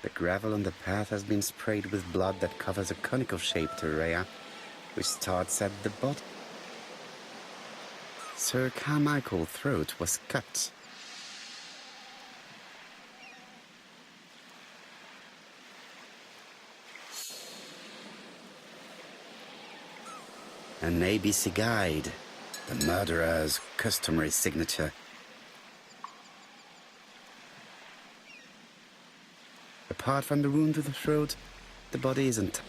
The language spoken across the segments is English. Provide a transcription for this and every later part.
The gravel on the path has been sprayed with blood that covers a conical-shaped area, which starts at the bottom. Sir Carmichael's throat was cut. An ABC guide, the murderer's customary signature. Apart from the wound to the throat, the body isn't.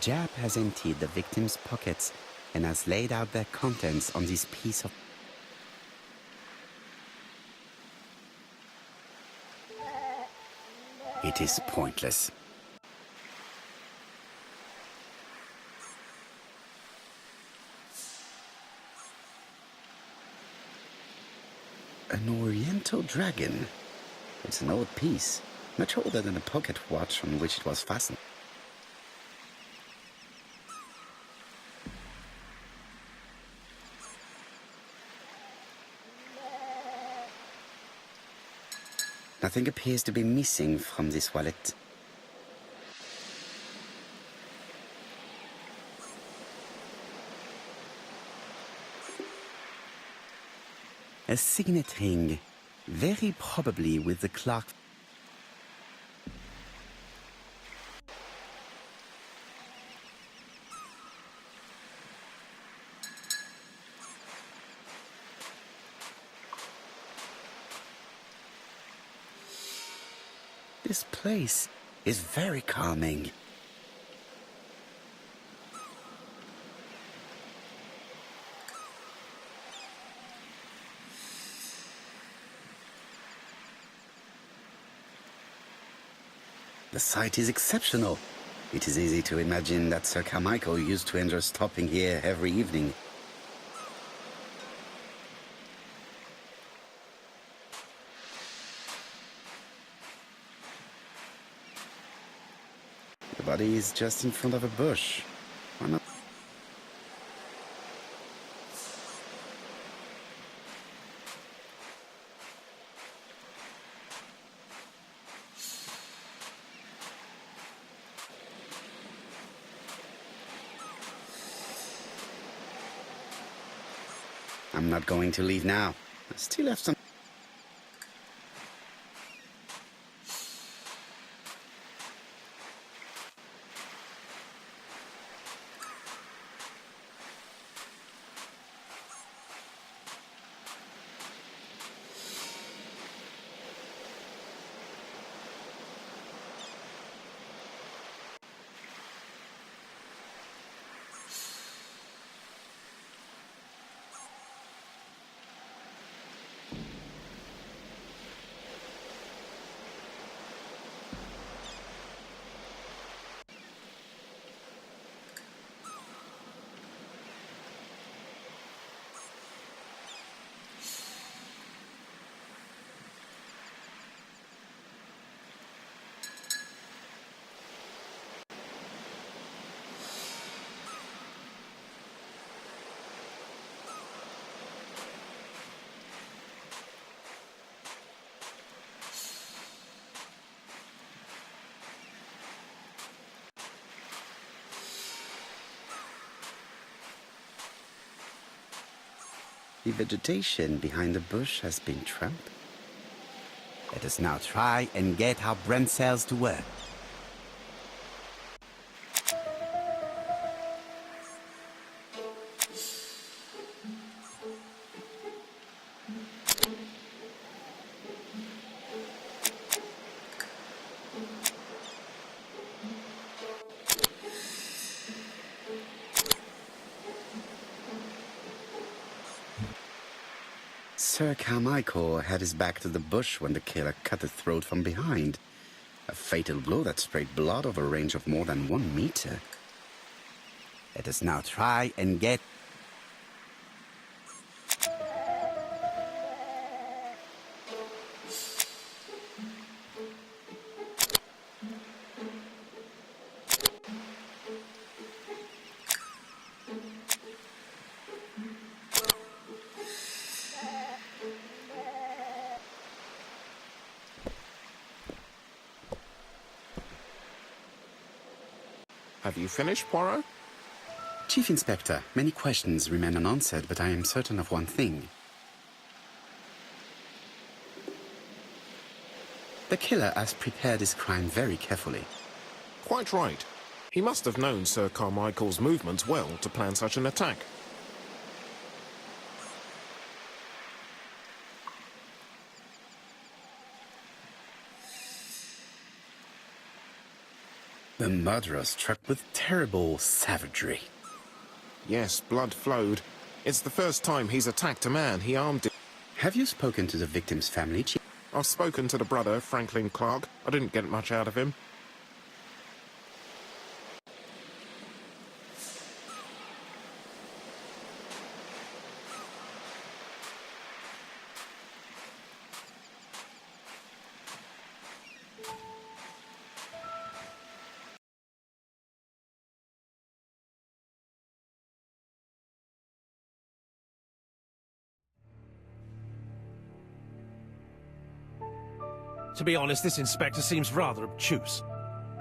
Jap has emptied the victim's pockets and has laid out their contents on this piece of... It is pointless. An oriental dragon. It's an old piece, much older than the pocket watch on which it was fastened. Nothing appears to be missing from this wallet. A signet ring, very probably with the clerk. This place is very calming. The site is exceptional. It is easy to imagine that Sir Carmichael used to enjoy stopping here every evening. The body is just in front of a bush. Why not? I'm not going to leave now. I still have some... The vegetation behind the bush has been trampled. Let us now try and get our brain cells to work. Sir Carmichael had his back to the bush when the killer cut his throat from behind. A fatal blow that sprayed blood over a range of more than 1 meter. Let us now try and get... Have you finished, Poirot? Chief Inspector, many questions remain unanswered, but I am certain of one thing. The killer has prepared his crime very carefully. Quite right. He must have known Sir Carmichael's movements well to plan such an attack. The murderer struck with terrible savagery. Yes, blood flowed. It's the first time he's attacked a man he armed. Have you spoken to the victim's family, Chief? I've spoken to the brother, Franklin Clark. I didn't get much out of him. To be honest, this inspector seems rather obtuse.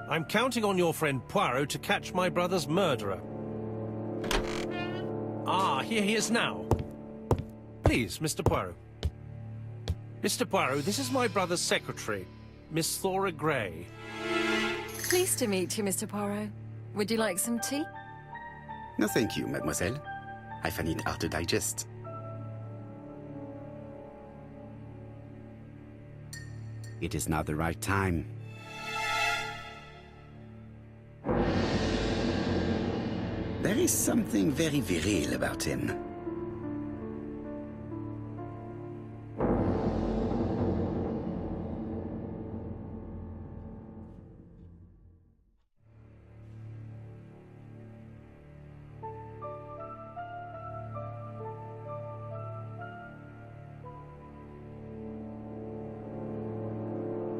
I'm counting on your friend Poirot to catch my brother's murderer. Ah, here he is now. Please, Mr. Poirot. Mr. Poirot, this is my brother's secretary, Miss Thora Gray. Pleased to meet you, Mr. Poirot. Would you like some tea? No, thank you, mademoiselle. I find it hard to digest. It is not the right time. There is something very viril about him.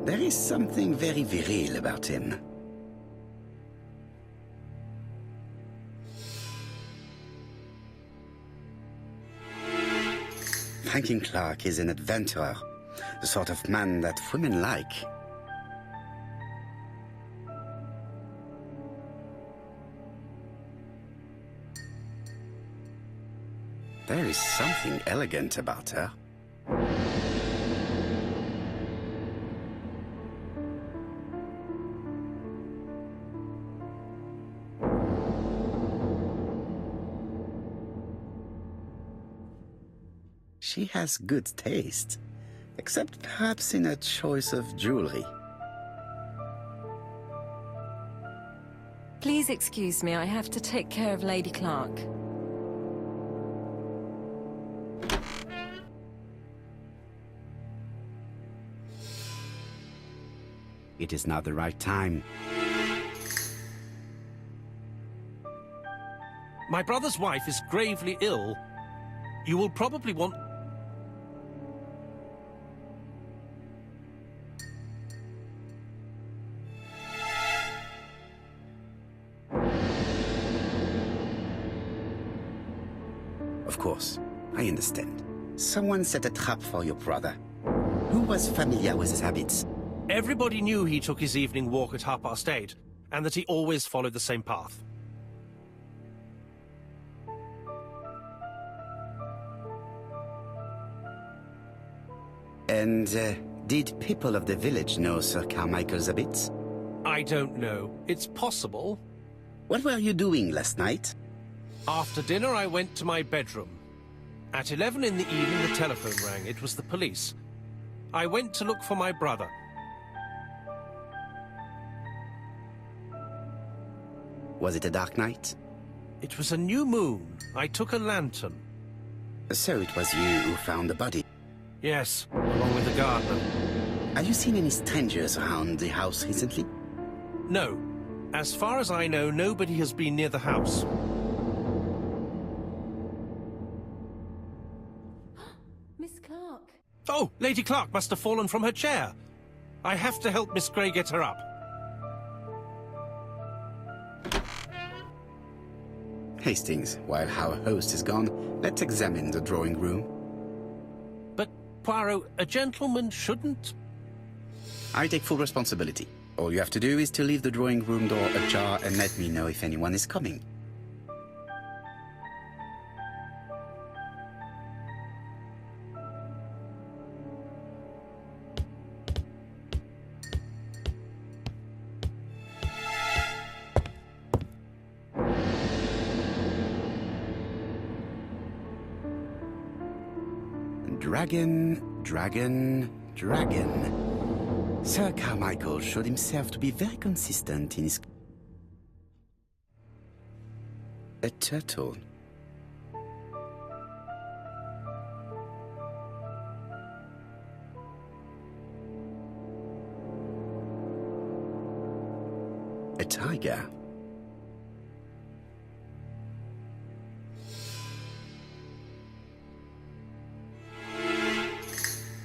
There is something very viril about him. Franklin Clark is an adventurer, the sort of man that women like. There is something elegant about her. She has good taste, except perhaps in her choice of jewelry. Please excuse me, I have to take care of Lady Clark. It is not the right time. My brother's wife is gravely ill. You will probably want... Of course, I understand. Someone set a trap for your brother. Who was familiar with his habits? Everybody knew he took his evening walk at 8:30, and that he always followed the same path. And did people of the village know Sir Carmichael's habits? I don't know. It's possible. What were you doing last night? After dinner, I went to my bedroom. At 11 in the evening, the telephone rang. It was the police. I went to look for my brother. Was it a dark night? It was a new moon. I took a lantern. So it was you who found the body? Yes, along with the gardener. Have you seen any strangers around the house recently? No. As far as I know, nobody has been near the house. Miss Clark. Oh, Lady Clark must have fallen from her chair. I have to help Miss Gray get her up. Hastings, while our host is gone, let's examine the drawing room. But, Poirot, a gentleman shouldn't... I take full responsibility. All you have to do is to leave the drawing room door ajar and let me know if anyone is coming. Dragon. Sir Carmichael showed himself to be very consistent in his... A turtle. A tiger.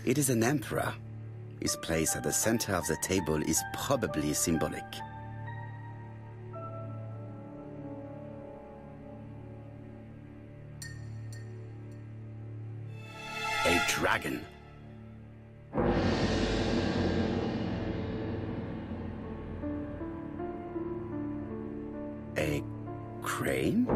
It is an emperor. His place at the center of the table is probably symbolic. A dragon. A crane?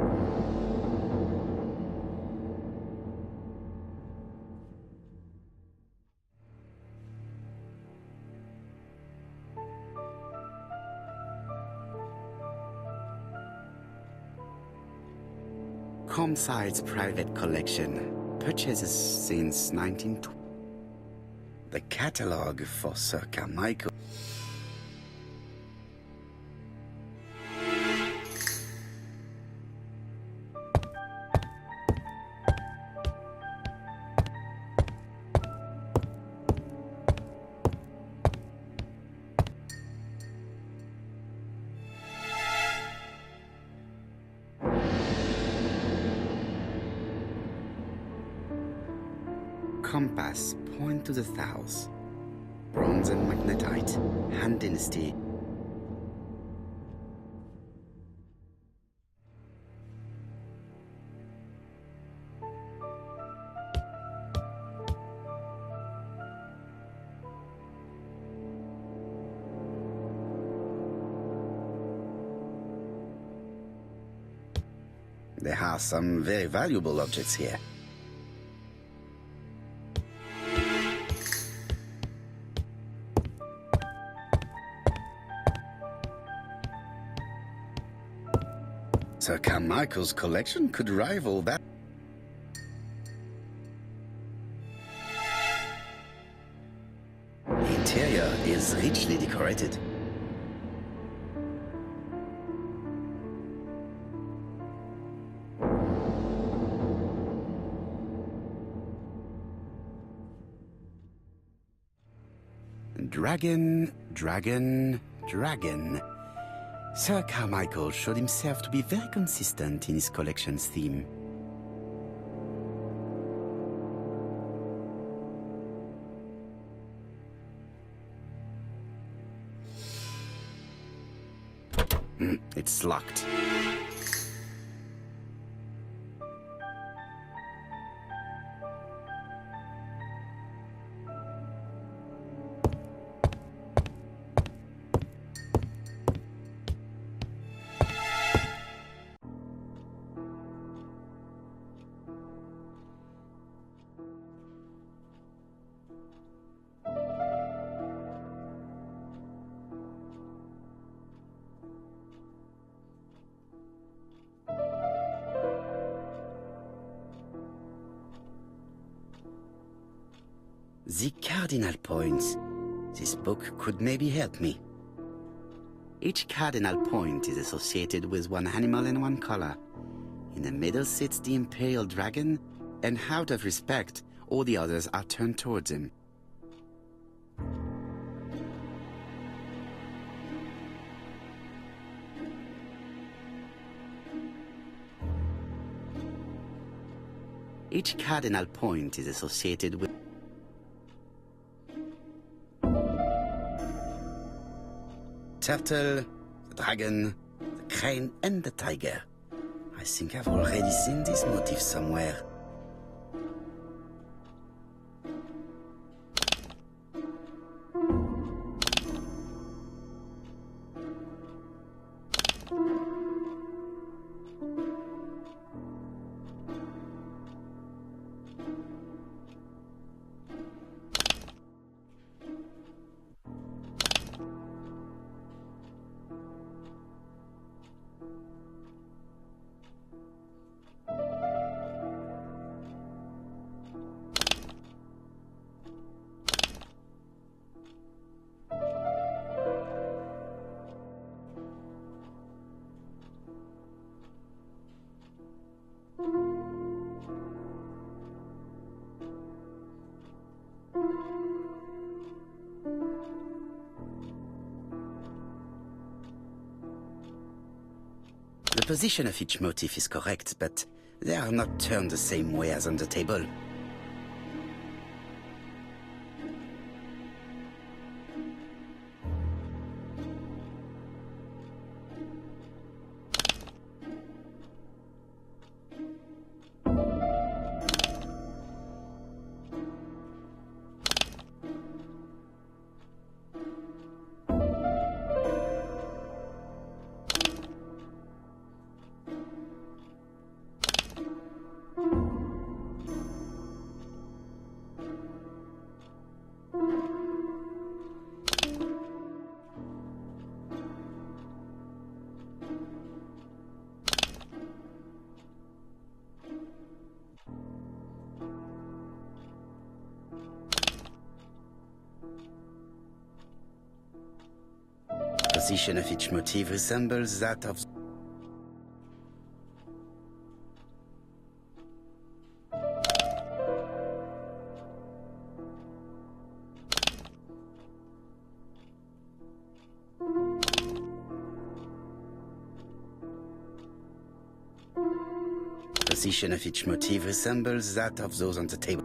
Comside's private collection, purchases since 1920. The catalogue for Sir Carmichael. Compass, point to the south. Bronze and magnetite, Han Dynasty. There are some very valuable objects here. Sir Carmichael's collection could rival that. The interior is richly decorated. Dragon. Sir Carmichael showed himself to be very consistent in his collection's theme. It's locked. The cardinal points. This book could maybe help me. Each cardinal point is associated with one animal and one color. In the middle sits the imperial dragon, and out of respect, all the others are turned towards him. Each cardinal point is associated with turtle, the dragon, the crane, and the tiger. I think I've already seen this motif somewhere. The position of each motif is correct, but they are not turned the same way as on the table. The position of each motif resembles that of... The position of each motif resembles that of those on the table.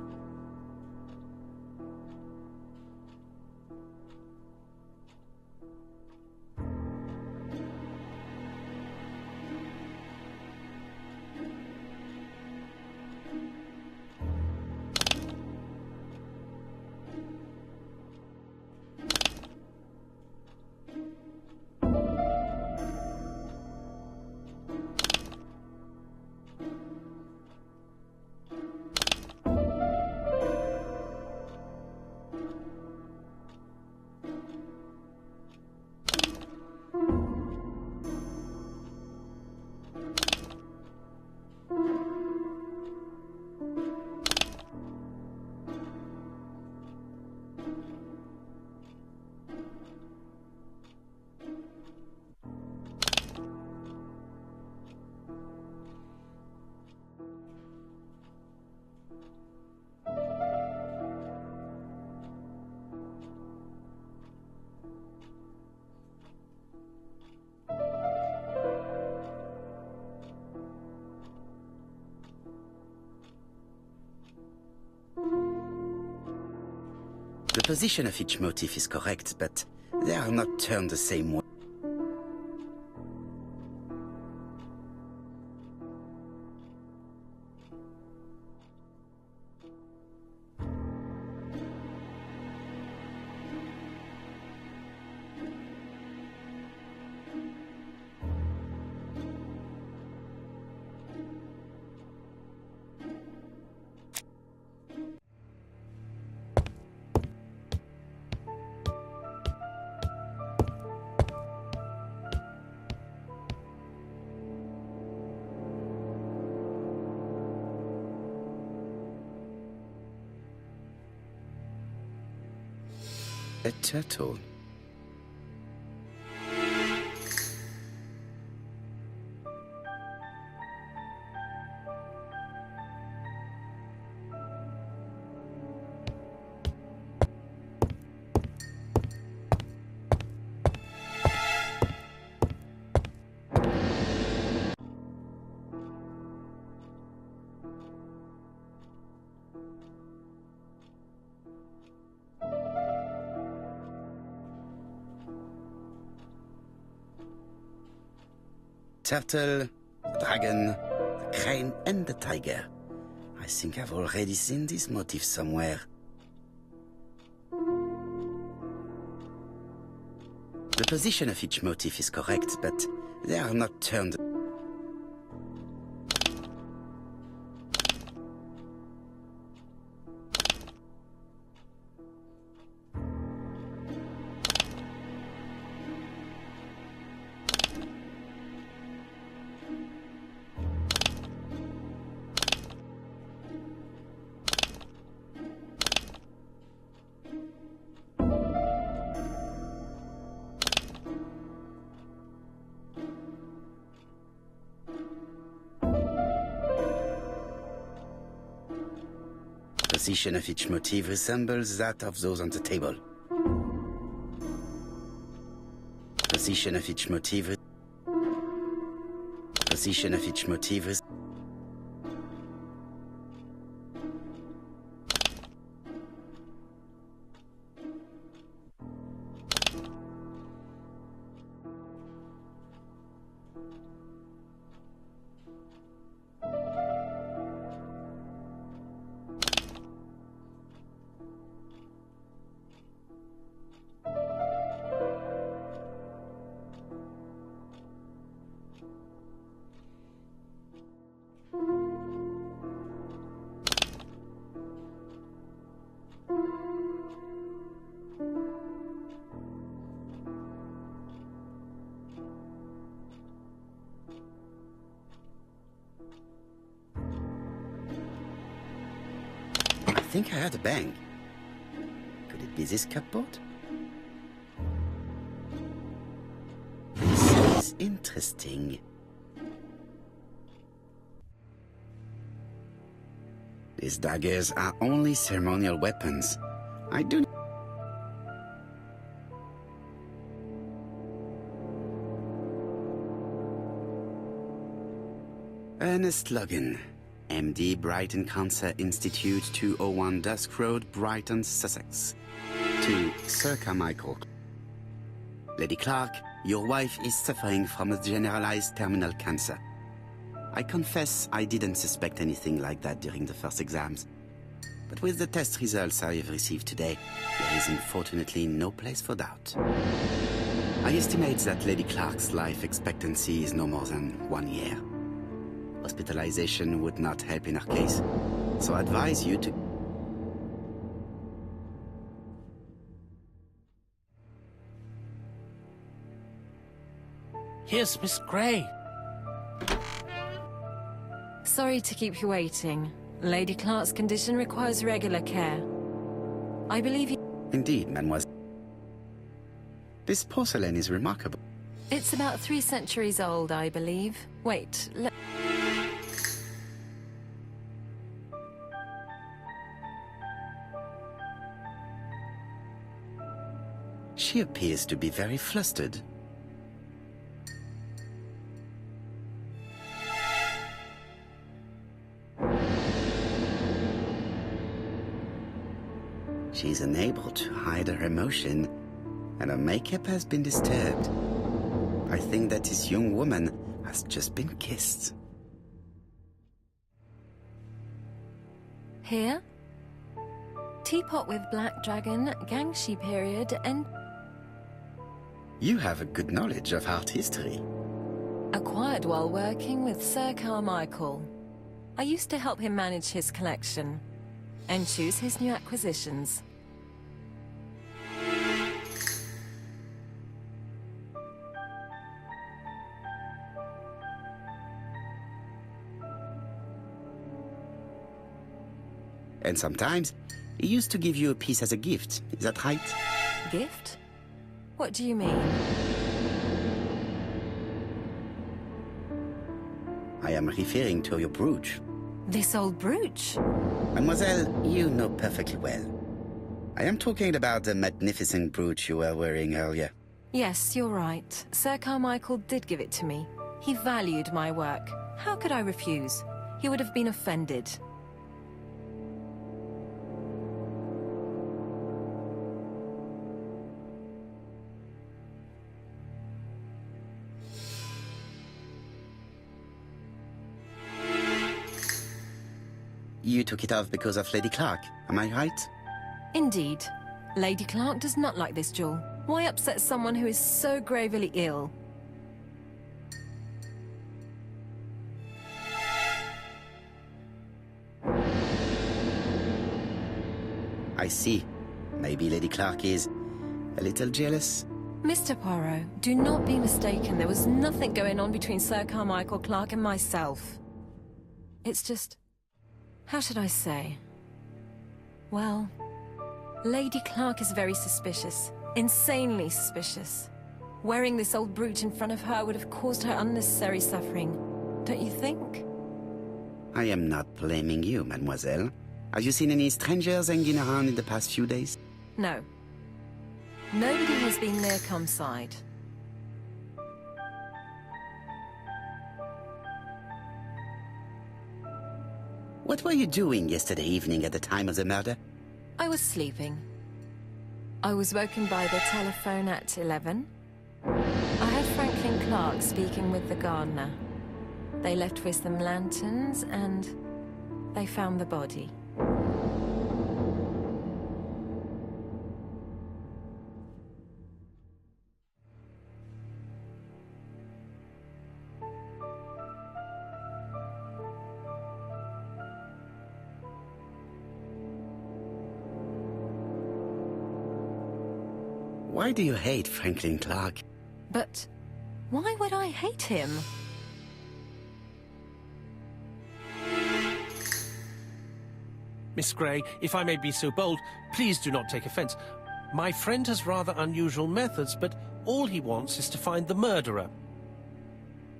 The position of each motif is correct, but they are not turned the same way. A turtle. Turtle, the dragon, the crane, and the tiger. I think I've already seen this motif somewhere. The position of each motif is correct, but they are not turned. The position of each motif resembles that of those on the table. The position of each motif... The position of each motif is... I think I heard a bang. Could it be this cupboard? This is interesting. These daggers are only ceremonial weapons. I do... Ernest Logan, MD, Brighton Cancer Institute, 201 Dusk Road, Brighton, Sussex. To Sir Carmichael. Lady Clark, your wife is suffering from a generalized terminal cancer. I confess I didn't suspect anything like that during the first exams. But with the test results I have received today, there is unfortunately no place for doubt. I estimate that Lady Clark's life expectancy is no more than 1 year. Hospitalization would not help in her case, so I advise you to... Here's Miss Gray. Sorry to keep you waiting. Lady Clark's condition requires regular care. I believe you... Indeed, mademoiselle. This porcelain is remarkable. It's about 3 centuries old, I believe. Wait, She appears to be very flustered. She's unable to hide her emotion, and her makeup has been disturbed. I think that this young woman has just been kissed. Here? Teapot with Black Dragon, Gangshi period, and... You have a good knowledge of art history. acquired while working with Sir Carmichael. I used to help him manage his collection and choose his new acquisitions. And sometimes, he used to give you a piece as a gift. Is that right? Gift? What do you mean? I am referring to your brooch. This old brooch? Mademoiselle, you know perfectly well. I am talking about the magnificent brooch you were wearing earlier. Yes, you're right. Sir Carmichael did give it to me. He valued my work. How could I refuse? He would have been offended. You took it off because of Lady Clark, am I right? Indeed. Lady Clark does not like this jewel. Why upset someone who is so gravely ill? I see. Maybe Lady Clark is a little jealous. Mr. Poirot, do not be mistaken. There was nothing going on between Sir Carmichael Clark and myself. It's just... how should I say? Well, Lady Clark is very suspicious. Insanely suspicious. Wearing this old brooch in front of her would have caused her unnecessary suffering. Don't you think? I am not blaming you, mademoiselle. Have you seen any strangers hanging around in the past few days? No. Nobody has been near Cumside. What were you doing yesterday evening at the time of the murder? I was sleeping. I was woken by the telephone at 11. I heard Franklin Clark speaking with the gardener. They left with some lanterns and they found the body. Why do you hate Franklin Clark? But why would I hate him? Miss Gray, if I may be so bold, please do not take offense. My friend has rather unusual methods, but all he wants is to find the murderer.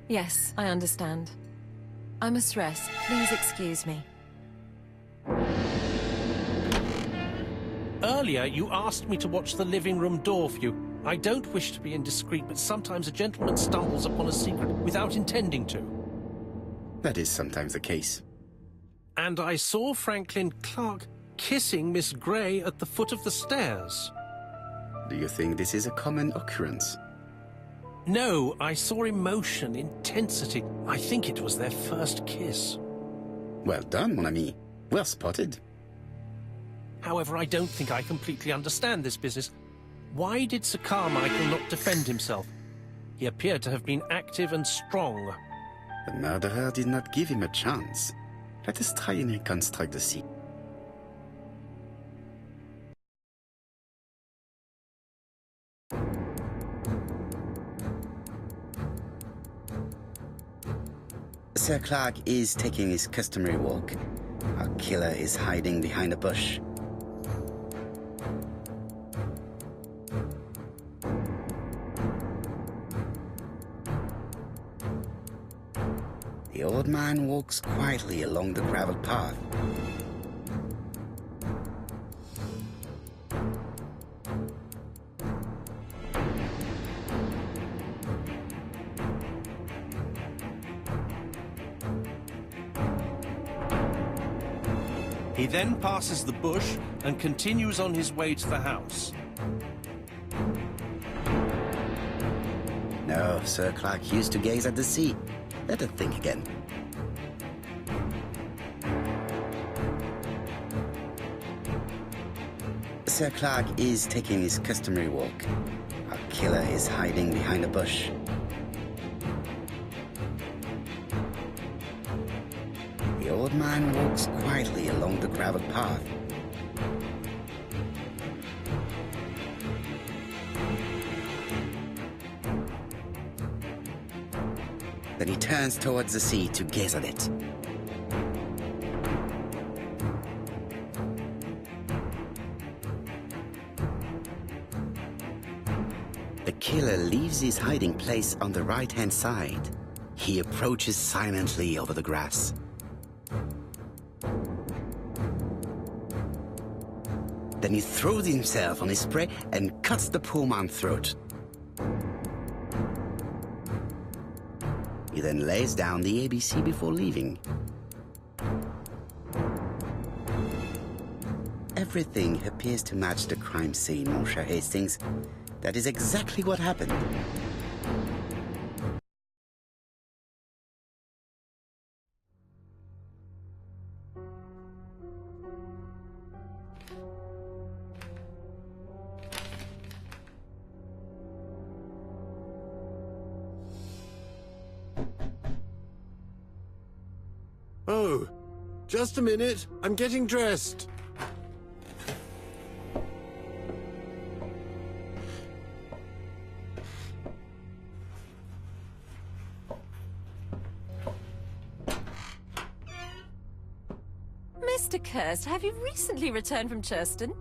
Yes, I understand. I must rest. Please excuse me. Earlier, you asked me to watch the living room door for you. I don't wish to be indiscreet, but sometimes a gentleman stumbles upon a secret without intending to. That is sometimes the case. And I saw Franklin Clark kissing Miss Gray at the foot of the stairs. Do you think this is a common occurrence? No, I saw emotion, intensity. I think it was their first kiss. Well done, mon ami. Well spotted. However, I don't think I completely understand this business. Why did Sir Carmichael not defend himself? He appeared to have been active and strong. The murderer did not give him a chance. Let us try and reconstruct the scene. Sir Clark is taking his customary walk. Our killer is hiding behind a bush. The old man walks quietly along the gravel path. He then passes the bush and continues on his way to the house. No, Sir Clark used to gaze at the sea. Let us think again. Sir Clark is taking his customary walk. Our killer is hiding behind a bush. The old man walks quietly along the gravel path. Then he turns towards the sea to gaze at it. The killer leaves his hiding place on the right-hand side. He approaches silently over the grass. Then he throws himself on his prey and cuts the poor man's throat. He then lays down the ABC before leaving. Everything appears to match the crime scene, Monsieur Hastings. That is exactly what happened. Oh, just a minute. I'm getting dressed. Mr. Kirst, have you recently returned from Churston?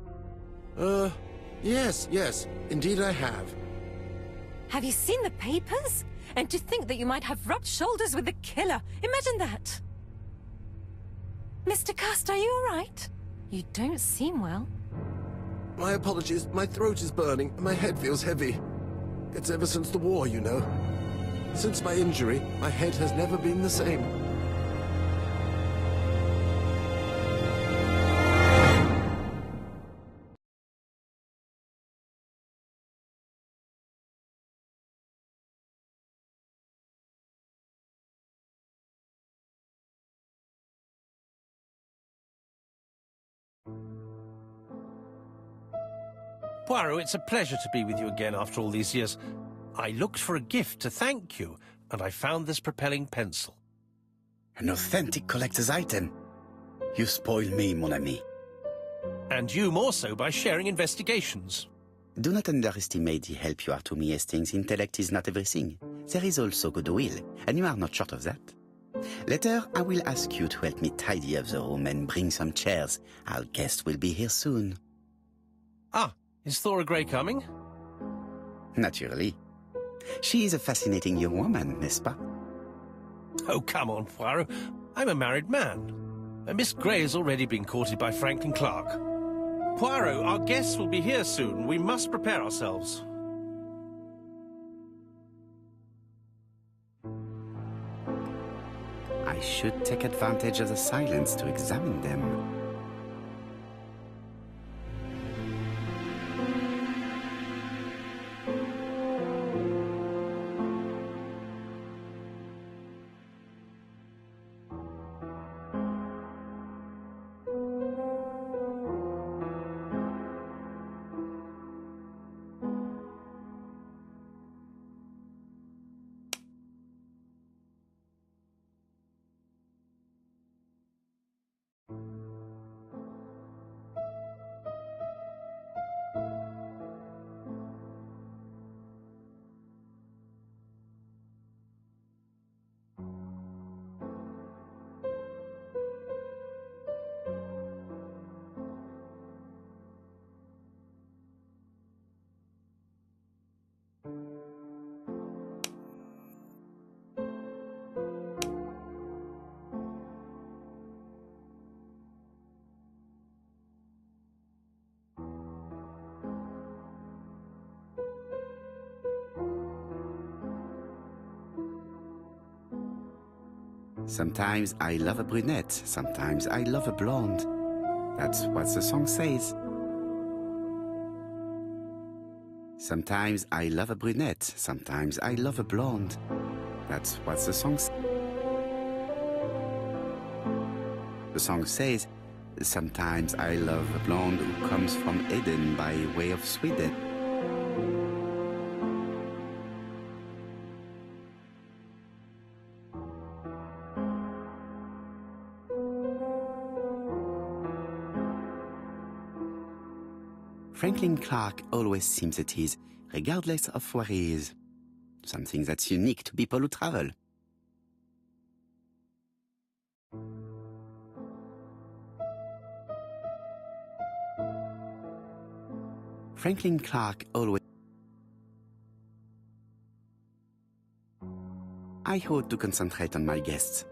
Yes. Indeed I have. Have you seen the papers? And to think that you might have rubbed shoulders with the killer. Imagine that. Mr. Kirst, are you all right? You don't seem well. My apologies. My throat is burning and my head feels heavy. It's ever since the war, you know. Since my injury, my head has never been the same. Poirot, it's a pleasure to be with you again after all these years. I looked for a gift to thank you, and I found this propelling pencil. An authentic collector's item. You spoil me, mon ami. And you more so by sharing investigations. Do not underestimate the help you are to me, Hastings. Intellect is not everything. There is also goodwill, and you are not short of that. Later, I will ask you to help me tidy up the room and bring some chairs. Our guest will be here soon. Ah, is Thora Grey coming? Naturally. She is a fascinating young woman, n'est-ce pas? Oh, come on, Poirot. I'm a married man. And Miss Grey has already been courted by Franklin Clark. Poirot, our guests will be here soon. We must prepare ourselves. I should take advantage of the silence to examine them. Sometimes I love a brunette, sometimes I love a blonde. That's what the song says. Sometimes I love a brunette, sometimes I love a blonde. That's what the song says. The song says, sometimes I love a blonde who comes from Eden by way of Sweden. Franklin Clark always seems at ease, regardless of where he is. Something that's unique to people who travel. Franklin Clark always... I ought to concentrate on my guests.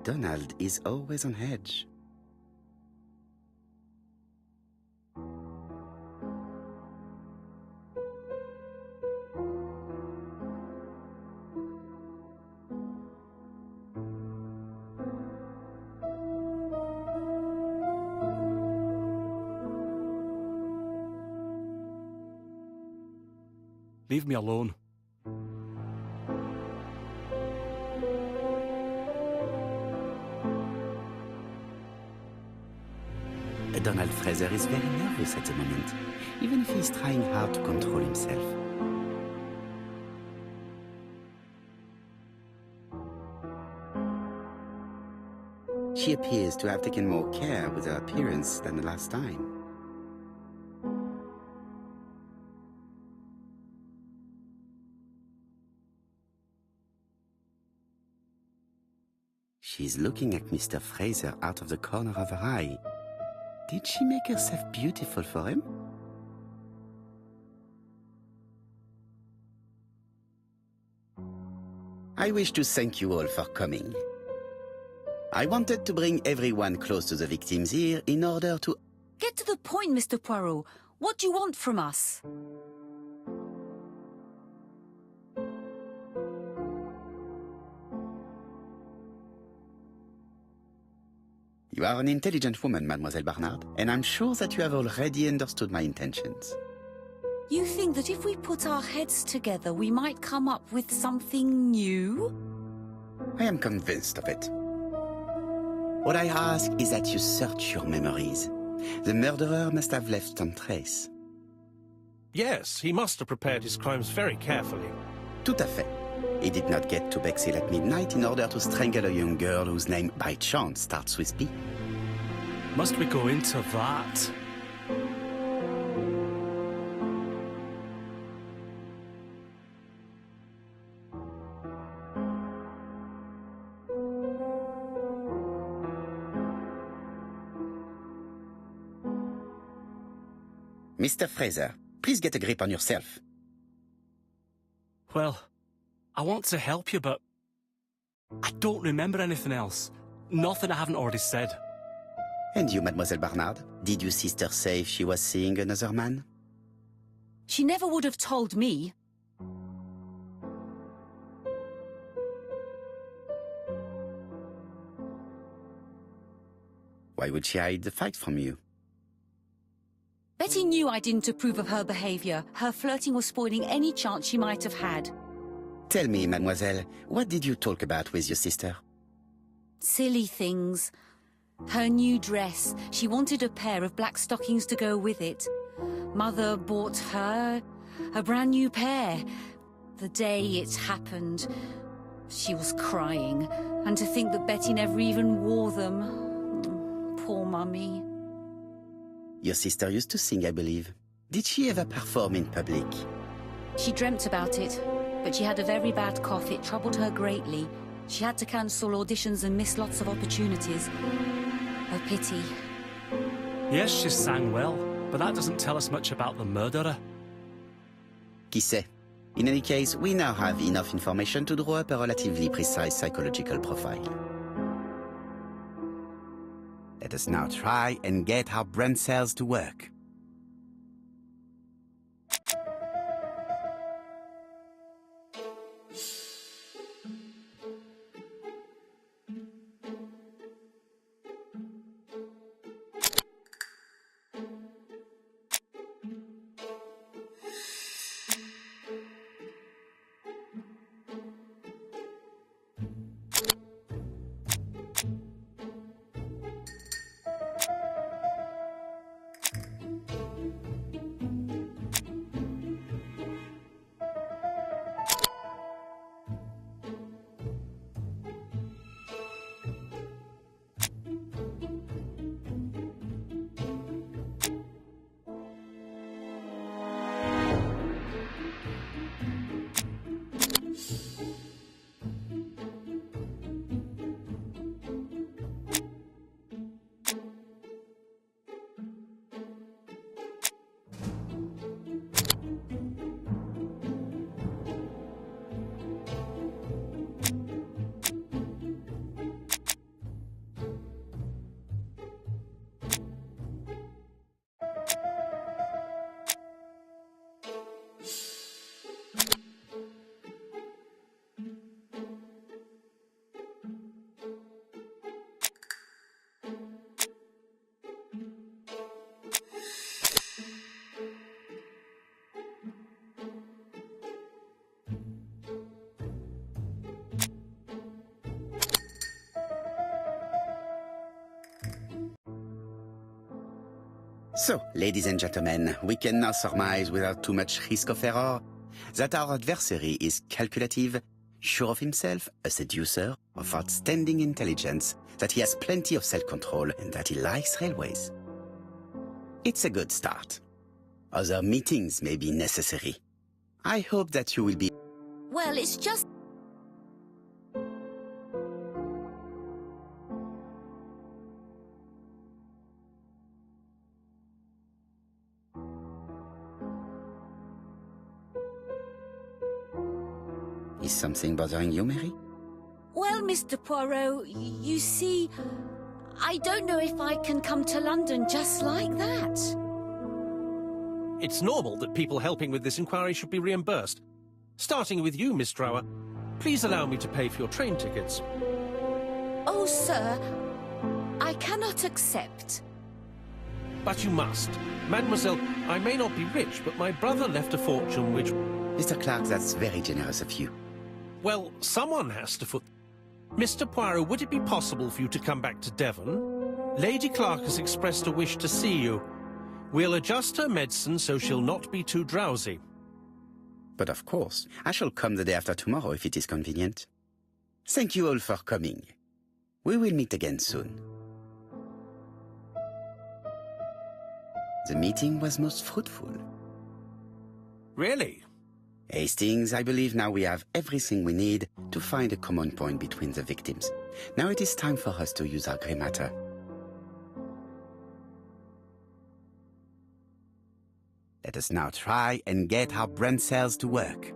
Donald is always on edge. Leave me alone. Donald Fraser is very nervous at the moment, even if he's trying hard to control himself. She appears to have taken more care with her appearance than the last time. She's looking at Mr. Fraser out of the corner of her eye. Did she make herself beautiful for him? I wish to thank you all for coming. I wanted to bring everyone close to the victim's ear in order to... Get to the point, Mr. Poirot. What do you want from us? You are an intelligent woman, Mademoiselle Barnard, and I'm sure that you have already understood my intentions. You think that if we put our heads together, we might come up with something new? I am convinced of it. What I ask is that you search your memories. The murderer must have left some trace. Yes, he must have prepared his crimes very carefully. Tout à fait. He did not get to Bexhill at midnight in order to strangle a young girl whose name by chance starts with B. Must we go into that? Mr. Fraser, please get a grip on yourself. Well, I want to help you, but I don't remember anything else. Nothing I haven't already said. And you, Mademoiselle Barnard? Did your sister say she was seeing another man? She never would have told me. Why would she hide the fact from you? Betty knew I didn't approve of her behaviour. Her flirting was spoiling any chance she might have had. Tell me, mademoiselle, what did you talk about with your sister? Silly things. Her new dress. She wanted a pair of black stockings to go with it. Mother bought her a brand new pair. The day it happened, she was crying. And to think that Betty never even wore them. Poor Mummy. Your sister used to sing, I believe. Did she ever perform in public? She dreamt about it, but she had a very bad cough. It troubled her greatly. She had to cancel auditions and miss lots of opportunities. A pity. Yes, she sang well, but that doesn't tell us much about the murderer. Qui sait? In any case, we now have enough information to draw up a relatively precise psychological profile. Let us now try and get our brain cells to work. So, ladies and gentlemen, we can now surmise without too much risk of error that our adversary is calculative, sure of himself, a seducer, of outstanding intelligence, that he has plenty of self-control, and that he likes railways. It's a good start. Other meetings may be necessary. I hope that you will be... Well, it's just... Is something bothering you, Mary? Well, Mr. Poirot, you see, I don't know if I can come to London just like that. It's normal that people helping with this inquiry should be reimbursed. Starting with you, Miss Drower. Please allow me to pay for your train tickets. Oh, sir, I cannot accept. but you must. Mademoiselle, I may not be rich, but my brother left a fortune which... Mr. Clark, that's very generous of you. Well, someone has to foot... Mr. Poirot, would it be possible for you to come back to Devon? Lady Clark has expressed a wish to see you. We'll adjust her medicine so she'll not be too drowsy. But of course, I shall come the day after tomorrow if it is convenient. Thank you all for coming. We will meet again soon. The meeting was most fruitful. Really? Hastings, I believe now we have everything we need to find a common point between the victims. Now it is time for us to use our grey matter. Let us now try and get our brain cells to work.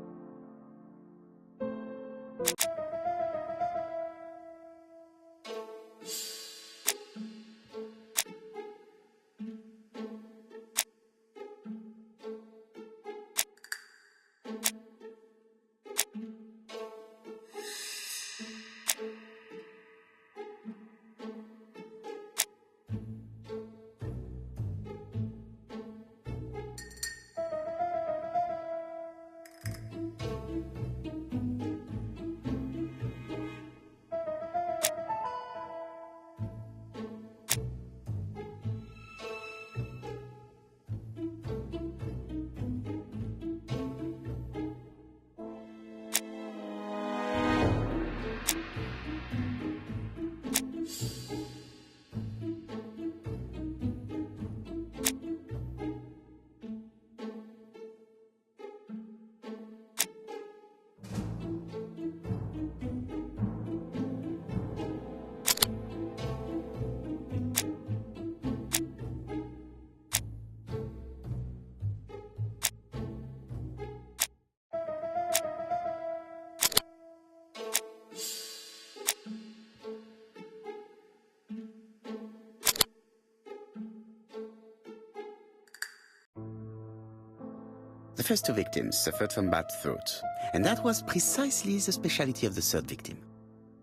The first two victims suffered from bad throat, and that was precisely the specialty of the third victim,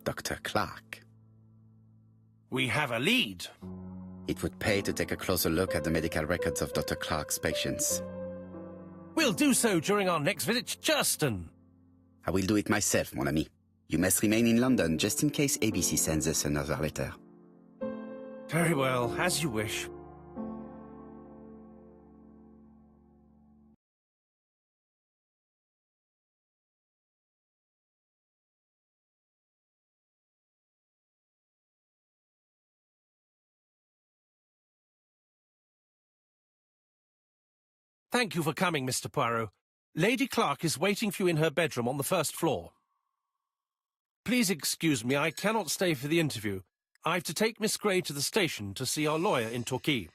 Dr. Clark. We have a lead. It would pay to take a closer look at the medical records of Dr. Clark's patients. We'll do so during our next visit to Churston. I will do it myself, mon ami. You must remain in London just in case ABC sends us another letter. Very well, as you wish. Thank you for coming, Mr. Poirot. Lady Clark is waiting for you in her bedroom on the first floor. Please excuse me, I cannot stay for the interview. I've to take Miss Gray to the station to see our lawyer in Torquay.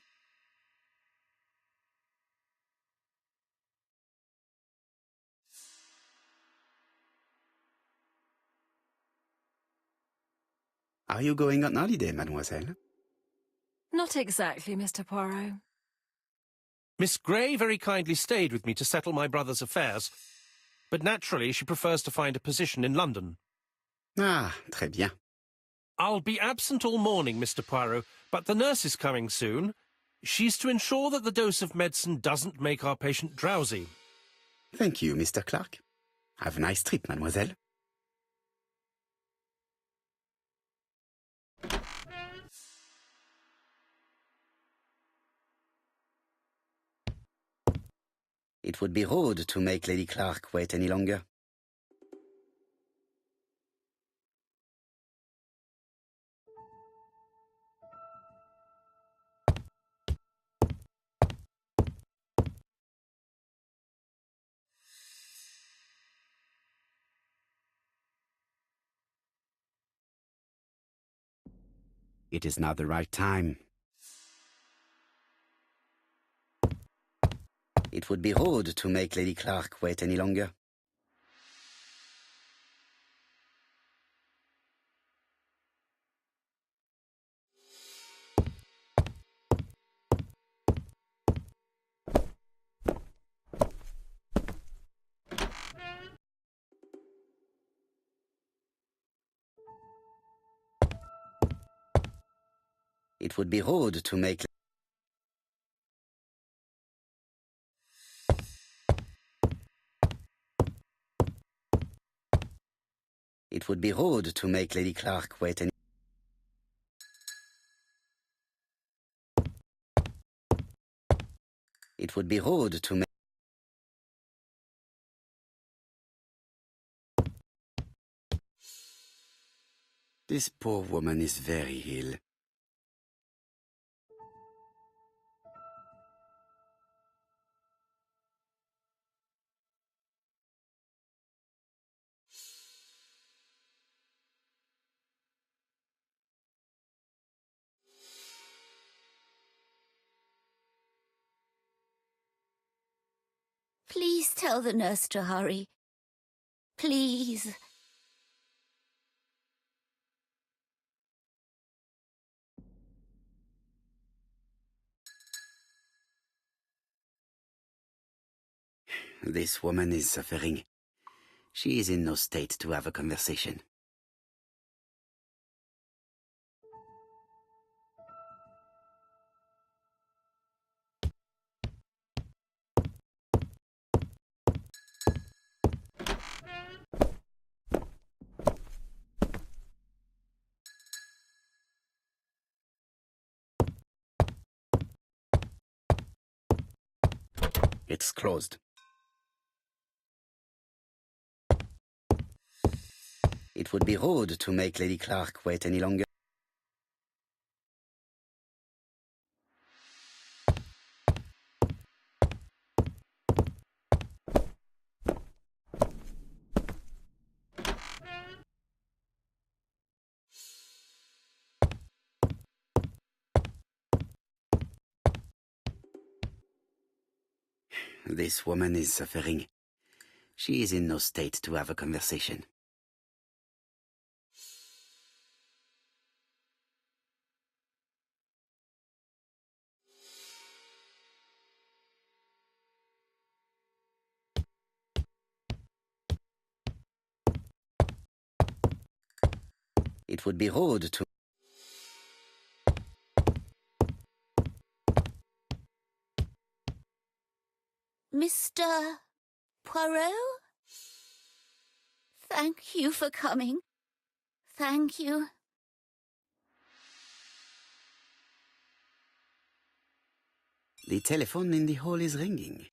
Are you going on holiday, mademoiselle? Not exactly, Mr. Poirot. Miss Gray very kindly stayed with me to settle my brother's affairs, but naturally she prefers to find a position in London. Ah, très bien. I'll be absent all morning, Mr. Poirot, but the nurse is coming soon. She's to ensure that the dose of medicine doesn't make our patient drowsy. Thank you, Mr. Clark. Have a nice trip, mademoiselle. It would be rude to make Lady Clark wait any longer. It is now the right time. It would be rude to make Lady Clark wait any longer. It would be rude to make It would be rude to make Lady Clark wait any... It would be rude to make... This poor woman is very ill. Please tell the nurse to hurry. Please. This woman is suffering. She is in no state to have a conversation. It's closed. It would be rude to make Lady Clark wait any longer. This woman is suffering. She is in no state to have a conversation. It would be rude to... Mr. Poirot? Thank you for coming. Thank you. The telephone in the hall is ringing.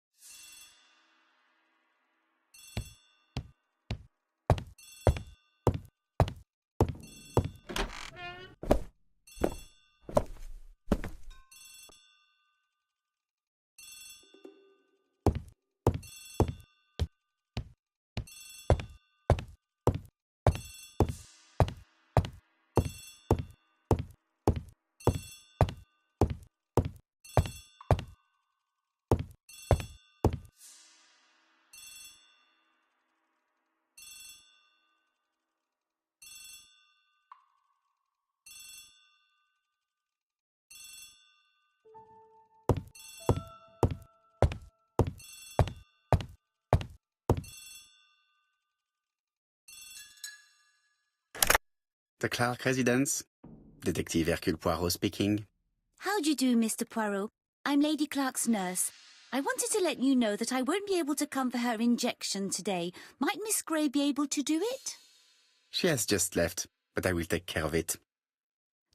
The Clark residence. Detective Hercule Poirot speaking. How do you do, Mr. Poirot? I'm Lady Clark's nurse. I wanted to let you know that I won't be able to come for her injection today. Might Miss Grey be able to do it? She has just left, but I will take care of it.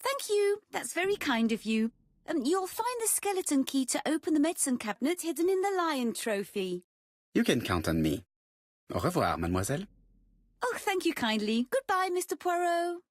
Thank you. That's very kind of you. You'll find the skeleton key to open the medicine cabinet hidden in the lion trophy. You can count on me. Au revoir, mademoiselle. Oh, thank you kindly. Goodbye, Mr. Poirot.